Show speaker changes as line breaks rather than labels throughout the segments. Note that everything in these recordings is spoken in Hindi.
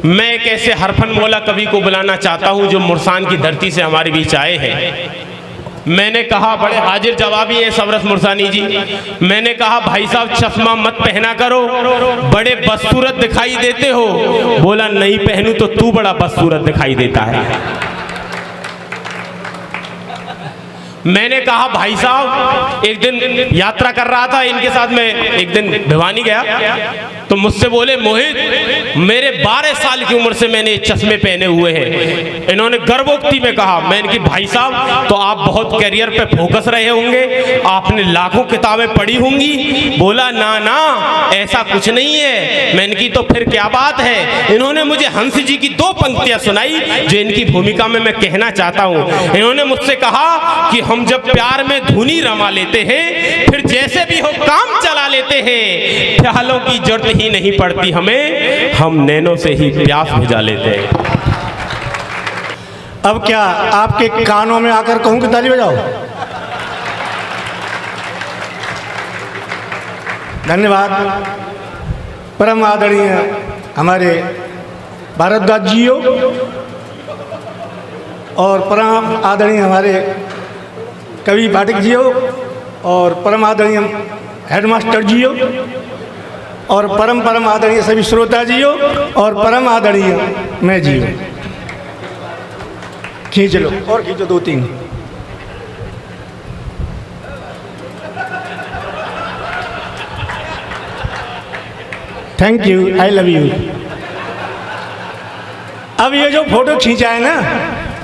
मैं एक ऐसे हरफन मौला कवि को बुलाना चाहता हूं जो मुरसान की धरती से हमारे बीच आए हैं। मैंने कहा, बड़े हाजिर जवाबी है सबरस मुरसानी जी, मैंने कहा भाई साहब चश्मा मत पहना करो, बड़े बदसूरत दिखाई देते हो। बोला नहीं पहनूं तो तू बड़ा बदसूरत दिखाई देता है। मैंने कहा भाई साहब, एक दिन यात्रा कर रहा था इनके साथ, मैं एक दिन भिवानी गया तो मुझसे बोले मोहित मेरे 12 साल की उम्र से मैंने चश्मे पहने हुए हैं। इन्होंने गर्वोक्ति में कहा। मैंने कि भाई साहब तो आप बहुत करियर पे फोकस रहे होंगे, आपने लाखों किताबें पढ़ी होंगी। बोला ना ना ऐसा कुछ नहीं है। मैंने की तो फिर क्या बात है। इन्होंने मुझे हंस जी की 2 पंक्तियां सुनाई जो इनकी भूमिका में मैं कहना चाहता हूँ। इन्होंने मुझसे कहा कि हम जब प्यार में धुनी रमा लेते हैं, फिर जैसे भी हो काम चला लेते हैं, ख्यालों की जरूरत ही नहीं पड़ती हमें, हम नैनों से ही प्यास बुझा लेते हैं।
अब क्या आपके कानों में आकर कहूं कि ताली बजाओ? धन्यवाद। परम आदरणीय हमारे भारद्वाज जियो और परम आदरणीय हमारे कवि पाठक जियो और परम आदरणीय हेडमास्टर जियो और परम आदरणीय सभी श्रोता जियो और परम आदरणीय मैं जियो। खींच लो और खींचो 2-3। Thank you, I love you. अब ये जो फोटो खींचा है ना,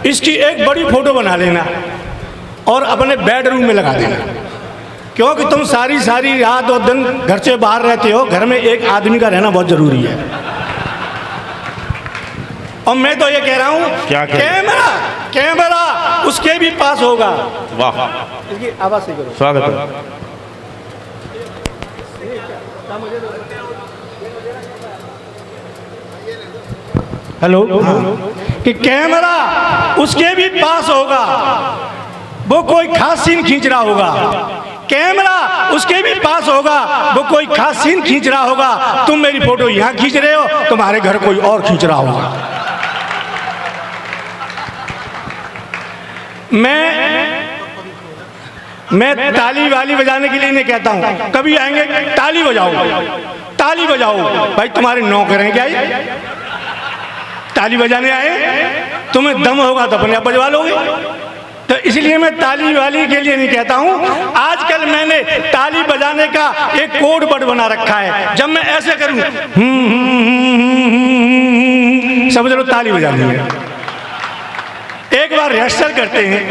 इसकी एक बड़ी फोटो बना लेना और अपने बेडरूम में लगा देना, क्योंकि तुम सारी रात और दिन घर से बाहर रहते हो। घर में एक आदमी का रहना बहुत जरूरी है। और मैं तो ये कह रहा हूँ, कैमरा उसके भी पास होगा।
वाह,
इसकी आवाज से करो।
स्वागत है।
हेलो, कि कैमरा उसके भी पास होगा, वो कोई खास सीन खींच रहा होगा। कैमरा उसके भी पास होगा, वो कोई खास सीन खींच रहा होगा। तुम मेरी फोटो यहाँ खींच रहे हो, तुम्हारे घर कोई और खींच रहा होगा। मैं ताली वाली बजाने के लिए नहीं कहता हूँ। कभी आएंगे ताली बजाओ, ताली बजाओ। भाई तुम्हारे नौकर हैं क्या ये? ताली बजाने आए? तुम्हें दम होगा तो अपने आप बजवा लोगे। तो इसलिए मैं ताली वाली के लिए नहीं कहता हूँ। आजकल मैंने ताली बजाने का एक कोड वर्ड बना रखा है। जब मैं ऐसे करूँ समझ लो ताली बजानी है। एक बार रिहर्सल करते हैं।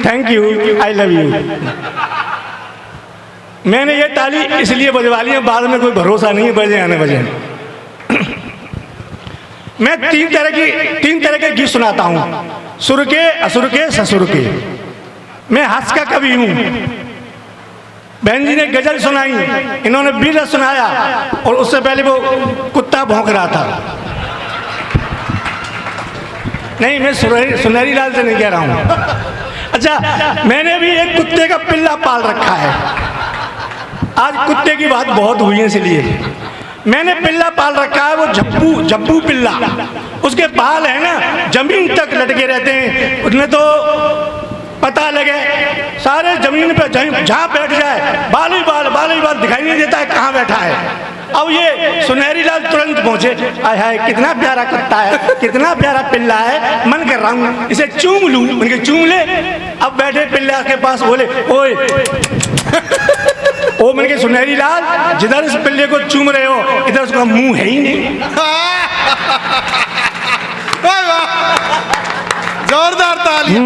Thank you, I love you. मैंने ये ताली इसलिए बजवा ली है, बाद में कोई भरोसा नहीं है बजे आने बजे। मैं 3 तरह के गीत सुनाता हूँ, सुर के, असुर के, ससुर के। मैं हास्य का कवि हूँ। बहन जी ने गजल सुनाई, इन्होंने बीर सुनाया और उससे पहले वो कुत्ता भौंक रहा था। नहीं, मैं सुनहरी लाल से नहीं कह रहा हूँ। अच्छा, मैंने भी एक कुत्ते का पिल्ला पाल रखा है। आज कुत्ते की बात बहुत हुई है, इसलिए मैंने पिल्ला पाल रखा है। वो जब्बू पिल्ला। उसके बाल है ना जमीन तक लटके रहते हैं। उसमें तो पता लगे सारे जमीन पे जहाँ बैठ जाए बाल ही बाल दिखाई नहीं देता है कहाँ बैठा है। अब ये सुनहरी लाल तुरंत पहुंचे। आय हाय, कितना प्यारा कुत्ता है, कितना प्यारा पिल्ला है, मन कर रहा हूँ इसे चूम लूं। उनके चूम ले। अब बैठे पिल्ला के पास, बोले ओए ओ मैंने कहा सुनहरी लाल, जिधर इस पिल्ले को चूम रहे हो इधर उसका मुंह है ही नहीं।
जोरदार ताली।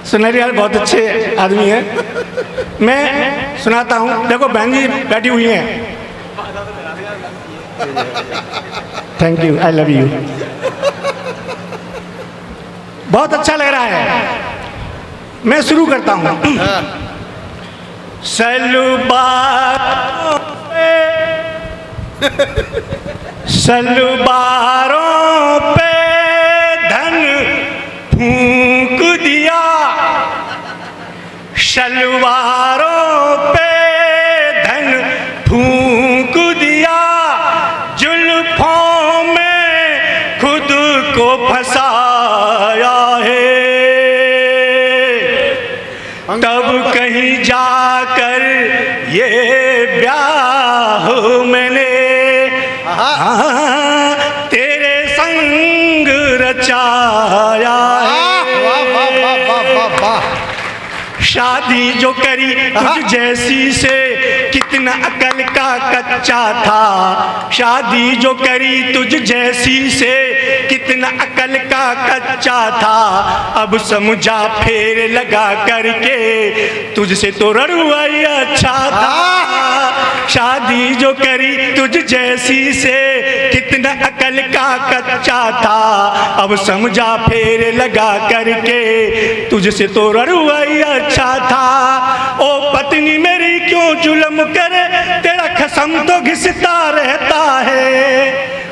सुनहरी लाल बहुत अच्छे आदमी है। मैं सुनाता हूँ। देखो बहन जी बैठी हुई हैं। Thank you, I love you. बहुत अच्छा लग रहा है। मैं शुरू करता हूँ। सलूबारों पे धन फूंक शलवारों पे धन फूंक दिया, जुल्फों में खुद को फंसाया है, तब कहीं जाकर ये ब्याह मैंने तेरे संग रचाया है। शादी जो करी तुझ जैसी से कितना अकल का कच्चा था, शादी जो करी तुझ जैसी से कितना अकल का कच्चा था, अब समझा फेर लगा करके तुझसे तो रड़ुआ ही अच्छा था। शादी जो करी तुझ जैसी से कितना अकल का कच्चा था, अब समझा फेर लगा करके तुझसे तो रड़ुआ ही अच्छा था। ओ पत्नी मेरी क्यों जुल्म करे, तेरा खसम तो घिसता रहता है।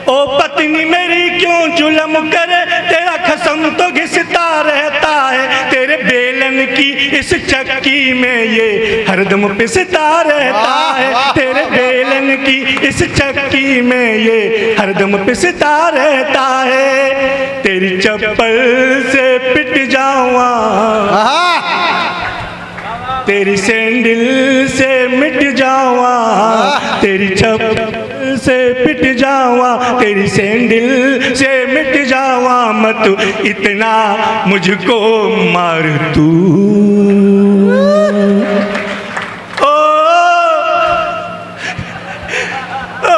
ओ पत्नी मेरी क्यों जुल्म करे, तेरा खसम तो घिसता रहता है। तेरे बेलन की इस चक्की में ये हरदम पिसता रहता है। तेरे बेलन की इस चक्की में ये हरदम पिसता रहता है। तेरी चप्पल से पिट जाऊं, तेरी सैंडल से मिट जावा, तेरी चप्पल से पिट जावा, तेरी सैंडल से मिट जावा, मत इतना मुझको मार तू। ओ, ओ,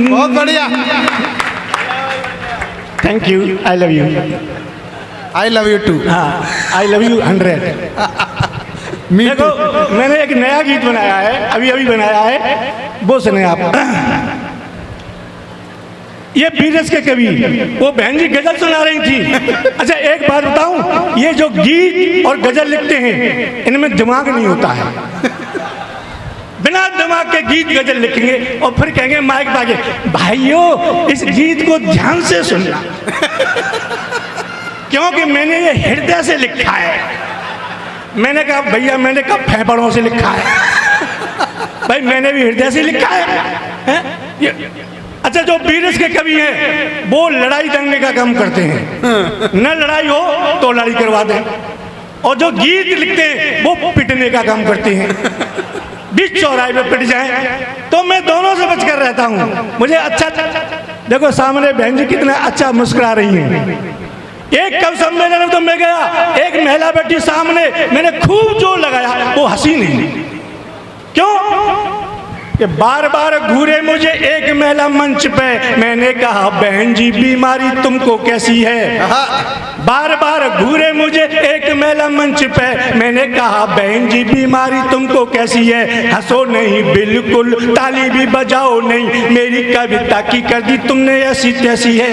बहुत बढ़िया।
Thank you, I love you.
I love you too.
हाँ, आई लव यू 100। देखो मैंने एक नया गीत बनाया है, अभी अभी बनाया है, वो सुने आप। ये बीरस के कवि वो बहन जी गजल सुना रही थी। अच्छा एक बात बताऊं, ये जो गीत और गजल लिखते हैं इनमें दिमाग नहीं होता है। बिना दिमाग के गीत गजल लिखेंगे और फिर कहेंगे माइक पाके, भाइयों इस गीत को ध्यान से सुनना, क्योंकि मैंने ये हृदय से लिखा है। मैंने कहा भैया, मैंने कहा फेफड़ों से लिखा है। भाई मैंने भी हृदय से लिखा है? अच्छा जो बीरस के कवि हैं वो लड़ाई दंगे का काम करते हैं, न लड़ाई हो तो लड़ाई करवा दें, और जो गीत लिखते हैं वो पिटने का काम करते हैं। बीच चौराहे पे पिट जाए तो मैं दोनों से बचकर रहता हूँ। मुझे अच्छा, देखो सामने बहन जी कितना अच्छा मुस्कुरा रही हैं। एक कवि सम्मेलन में तो मैं गया, एक महिला बैठी सामने, मैंने खूब जोर लगाया, वो हंसी नहीं। क्यों? कि बार बार घूरे मुझे एक महिला मंच पे, मैंने कहा बहन जी बीमारी तुमको कैसी है। बार बार घूरे मुझे एक महिला मंच पे, मैंने कहा बहन जी बीमारी तुमको कैसी है। हंसो नहीं बिल्कुल, ताली भी बजाओ नहीं, मेरी कविता की कर दी तुमने ऐसी तैसी है।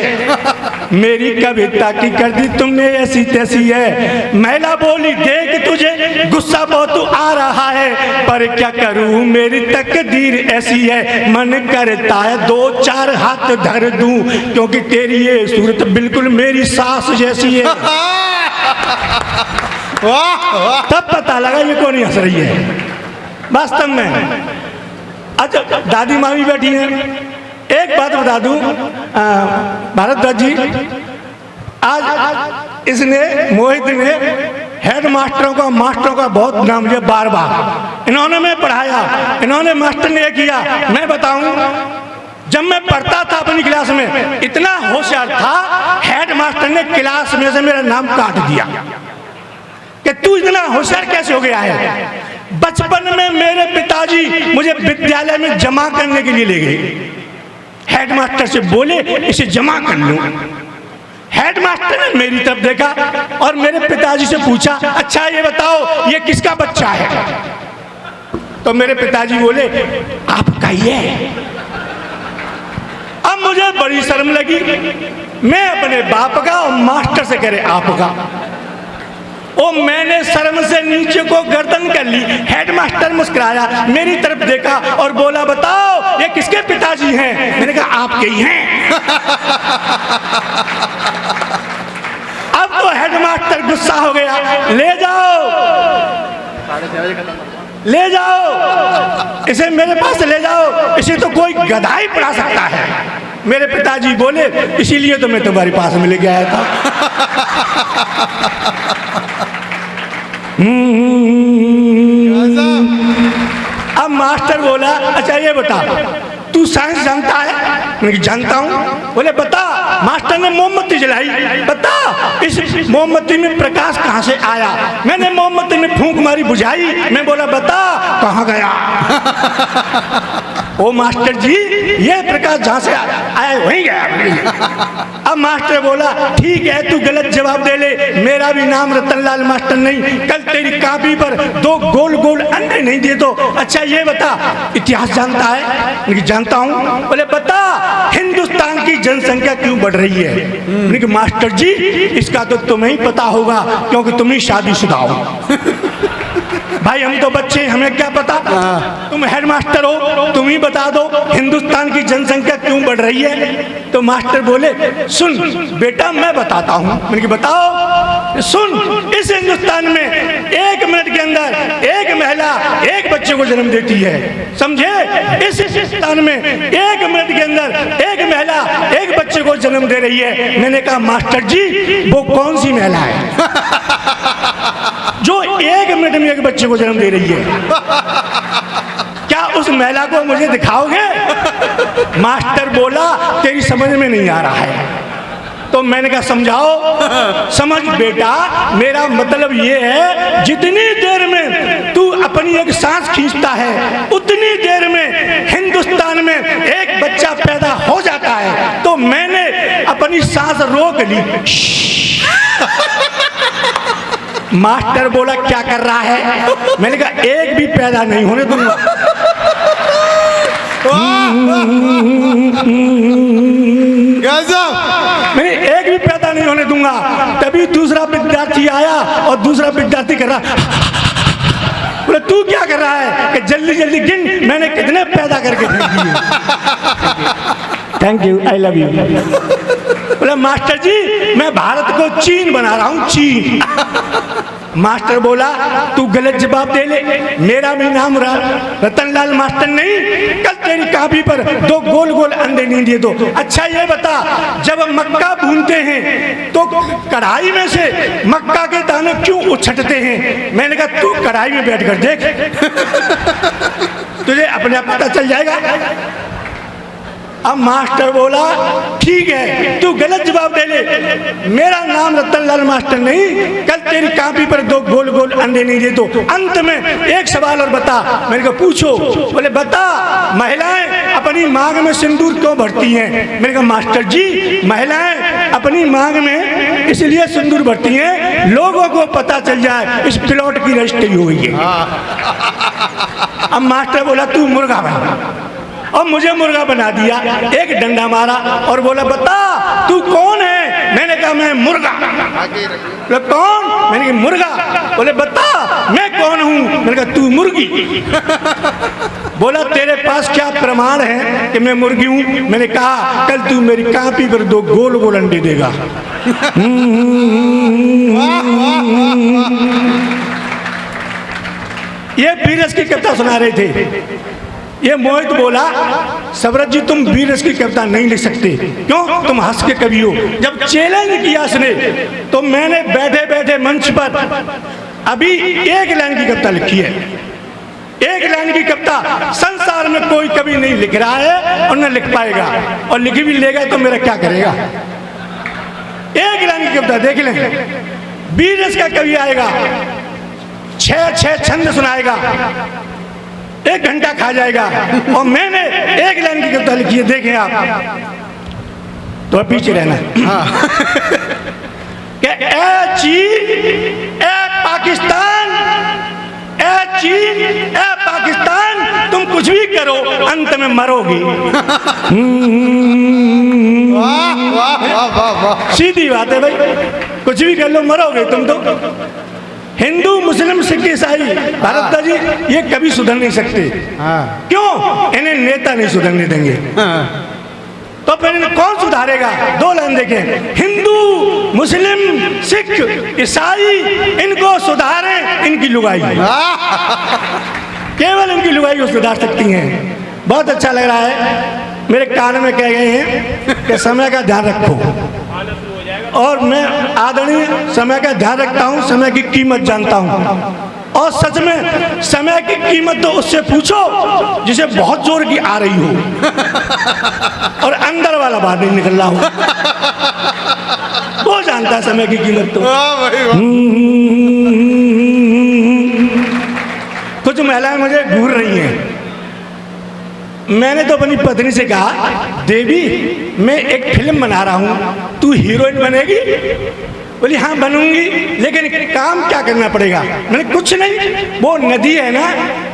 मेरी कविता की कर दी तुमने ऐसी तैसी है। महिला बोली देख तुझे गुस्सा बहुत आ रहा है, पर क्या करूं मेरी तकदीर ऐसी है। मन करता है 2-4 हाथ धर दूं, क्योंकि तेरी ये सूरत बिल्कुल मेरी सास जैसी है। तब पता लगा ये कौन हंस रही है वास्तव में। अच्छा दादी मामी बैठी हैं। एक बात बता दूं भारद्वाज जी, आज इसने मोहित ने हेड मास्टरों का बहुत नाम लिया बार बार। इन्होंने मैं पढ़ाया, इन्होंने मास्टर ने किया। मैं बताऊं जब मैं पढ़ता था अपनी क्लास में इतना होशियार था, हेड मास्टर ने क्लास में से मेरा नाम काट दिया कि तू इतना होशियार कैसे हो गया है। बचपन में मेरे पिताजी मुझे विद्यालय में जमा करने के लिए ले गए। हेडमास्टर से बोले इसे जमा कर लो। हेडमास्टर ने मेरी तरफ देखा और मेरे पिताजी से पूछा, अच्छा ये बताओ ये किसका बच्चा है। तो मेरे पिताजी बोले आपका ही है। अब मुझे बड़ी शर्म लगी, मैं अपने बाप का और मास्टर से करे आपका। ओ मैंने शर्म से नीचे को गर्दन कर ली। हेडमास्टर मुस्कुराया, मेरी तरफ देखा और बोला बताओ ये किसके पिताजी हैं। मैंने कहा आपके ही हैं। हेडमास्टर गुस्सा हो गया, ले जाओ इसे मेरे पास ले जाओ, इसे तो कोई गधा ही पढ़ा सकता है। मेरे पिताजी बोले इसीलिए तो मैं तुम्हारे पास में लेके आया था। अब मास्टर बोला अच्छा ये बता तू साइंस जानता है? मैं जानता हूँ। बोले बता। मास्टर ने मोमबत्ती जलाई, बता इस मोमबत्ती में प्रकाश कहाँ से आया? मैंने मोमबत्ती में फूंक मारी, बुझाई। मैं बोला बता कहाँ गया? ओ मास्टर जी ये प्रकाश जहाँ से आया वहीं गया। अब मास्टर बोला ठीक है तू गलत जवाब दे ले, मेरा भी नाम रतनलाल मास्टर नहीं, कल तेरी कॉपी पर 2 गोल गोल अंडे नहीं दिए तो। अच्छा ये बता इतिहास जानता है? मैं जानता हूँ। बोले बता हिंदुस्तान की जनसंख्या क्यों बढ़ रही है? मैंने मास्टर जी इसका तो तुम्हें ही पता होगा क्योंकि तुम ही शादीशुदा हो। भाई हम तो बच्चे हमें क्या पता, तुम हेडमास्टर हो तुम ही बता दो हिंदुस्तान की जनसंख्या क्यों बढ़ रही है। तो मास्टर बोले सुन बेटा मैं बताता हूँ। मैंने बताओ। सुन इस हिंदुस्तान में 1 मिनट के अंदर एक महिला एक बच्चे को जन्म देती है, समझे? इस हिंदुस्तान में 1 मिनट के अंदर एक महिला एक बच्चे को जन्म दे रही है। मैंने कहा मास्टर जी वो कौन सी महिला है जो 1 मिनट में एक बच्चे को जन्म दे रही है? क्या उस महिला को मुझे दिखाओगे? मास्टर बोला तेरी समझ में नहीं आ रहा है। तो मैंने कहा समझाओ। समझ बेटा मेरा मतलब ये है जितनी देर में तू अपनी एक सांस खींचता है उतनी देर में हिंदुस्तान में एक बच्चा पैदा हो जाता है। तो मैंने अपनी सांस रोक ली। मास्टर बोला क्या कर रहा है? मैंने कहा एक भी पैदा नहीं होने दूंगा। मैंने एक भी पैदा नहीं होने दूंगा। तभी दूसरा विद्यार्थी आया और दूसरा विद्यार्थी कर रहा, बोले तू क्या कर रहा है? कि जल्दी जल्दी गिन मैंने कितने पैदा करके फेंक दिए। Thank you I love you. बोले मास्टर जी मैं भारत को चीन बना रहा हूँ, चीन। मास्टर बोला तू गलत जवाब दे ले, मेरा भी नाम रतनलाल मास्टर नहीं, कल तेरी कॉपी पर 2 गोल गोल अंडे नहीं दिए तो। अच्छा ये बता जब हम मक्का भूनते हैं तो कढ़ाई में से मक्का के दाने क्यों उछटते हैं? मैंने कहा तू कढ़ाई में बैठ कर देख तुझे अपने आप पता चल जाएगा। अब मास्टर बोला ठीक है तू गलत जवाब दे ले, मेरा नाम रतनलाल मास्टर नहीं, कल तेरी कॉपी पर 2 गोल गोल अंडे नहीं दे तो। अंत में एक सवाल और बता। मैंने कहा पूछो। बोले बता महिलाएं अपनी मांग में सिंदूर क्यों भरती हैं? मैंने कहा मास्टर जी महिलाएं अपनी मांग में इसलिए सिंदूर भरती हैं लोगों को पता चल जाए इस प्लॉट की रजिस्ट्री हुई है। अब मास्टर बोला तू मुर्गा बना, और मुझे मुर्गा बना दिया, एक डंडा मारा और बोला बता तू कौन है? मैंने कहा मैं मुर्गा। बोले कौन? मैंने कहा मुर्गा। बोले बता मैं कौन हूँ? मैंने कहा तू मुर्गी। बोला तेरे पास क्या प्रमाण है कि मैं मुर्गी हूँ? मैंने कहा कल तू मेरी कॉपी पर 2 गोल गोल अंडे देगा। ये बीरस की कविता सुना रहे थे। ये मोहित बोला सबरत जी तुम बीरस की कविता नहीं लिख सकते, क्यों? तुम हंस के कवि हो। जब चैलेंज किया उसने तो मैंने बैठे बैठे मंच पर अभी 1 लाइन की कविता लिखी है। 1 लाइन की कविता संसार में कोई कवि नहीं लिख रहा है और न लिख पाएगा, और लिख भी लेगा तो मेरा क्या करेगा? 1 लाइन की कविता देख लें। बीरस का कवि आएगा 6 छंद सुनाएगा, 1 घंटा खा जाएगा, और मैंने 1 लाइन की कविता लिखी है। देखें आप तो पीछे रहना। कि ए चीन ए पाकिस्तान, ए चीन ए पाकिस्तान तुम कुछ भी करो अंत में मरोगी। सीधी बात है भाई, कुछ भी कर लो मरोगे तुम तो। हिंदू मुस्लिम सिख ईसाई भारत जी ये कभी सुधर नहीं सकते। क्यों? इन्हें नेता नहीं सुधरने देंगे। तो फिर इन्हें कौन सुधारेगा? 2 लाइन देखें, हिंदू मुस्लिम सिख ईसाई इनको सुधारे इनकी लुगाई, केवल इनकी लुगाई को सुधार सकती हैं। बहुत अच्छा लग रहा है। मेरे कान में कह गए हैं कि समय का ध्यान रखो, और मैं आदरणीय समय का ध्यान रखता हूँ, समय की कीमत जानता हूँ। और सच में समय की कीमत तो उससे पूछो जिसे बहुत जोर की आ रही हो और अंदर वाला बाहर नहीं निकल रहा हो, वो जानता है समय की कीमत तो। कुछ महिलाएं मुझे घूर रही हैं। मैंने तो अपनी पत्नी से कहा, देवी मैं एक फिल्म बना रहा हूँ, तू हीरोइन बनेगी? बोली हाँ बनूंगी, लेकिन काम क्या करना पड़ेगा? मैंने कुछ नहीं, वो नदी है ना,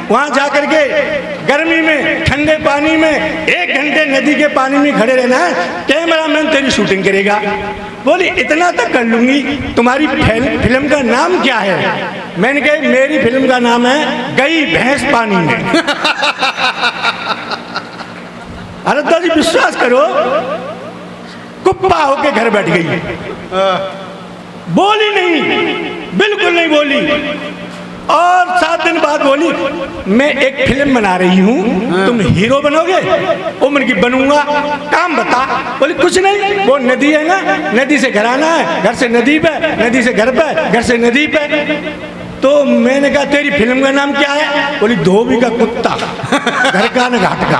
वहाँ जा कर के गर्मी में ठंडे पानी में 1 घंटे नदी के पानी में खड़े रहना है, कैमरामैन तेरी शूटिंग करेगा। बोली इतना तक कर लूंगी, तुम्हारी फिल्म का नाम क्या है? मैंने कहा मेरी फिल्म का नाम है गई भैंस पानी में। अरद्दा जी विश्वास करो, कुप्पा होके घर बैठ गई, बोली नहीं, बिल्कुल नहीं बोली। और 7 दिन बाद बोली, मैं एक फिल्म बना रही हूँ, तुम हीरो बनोगे? उम्र की बनूंगा, काम बता। बोली कुछ नहीं, वो नदी है ना, नदी से घर आना है, घर से नदी पे, नदी से घर पे, घर से नदी पे। तो मैंने कहा तेरी फिल्म का नाम क्या है? बोली धोबी का कुत्ता, घर का न घाट का।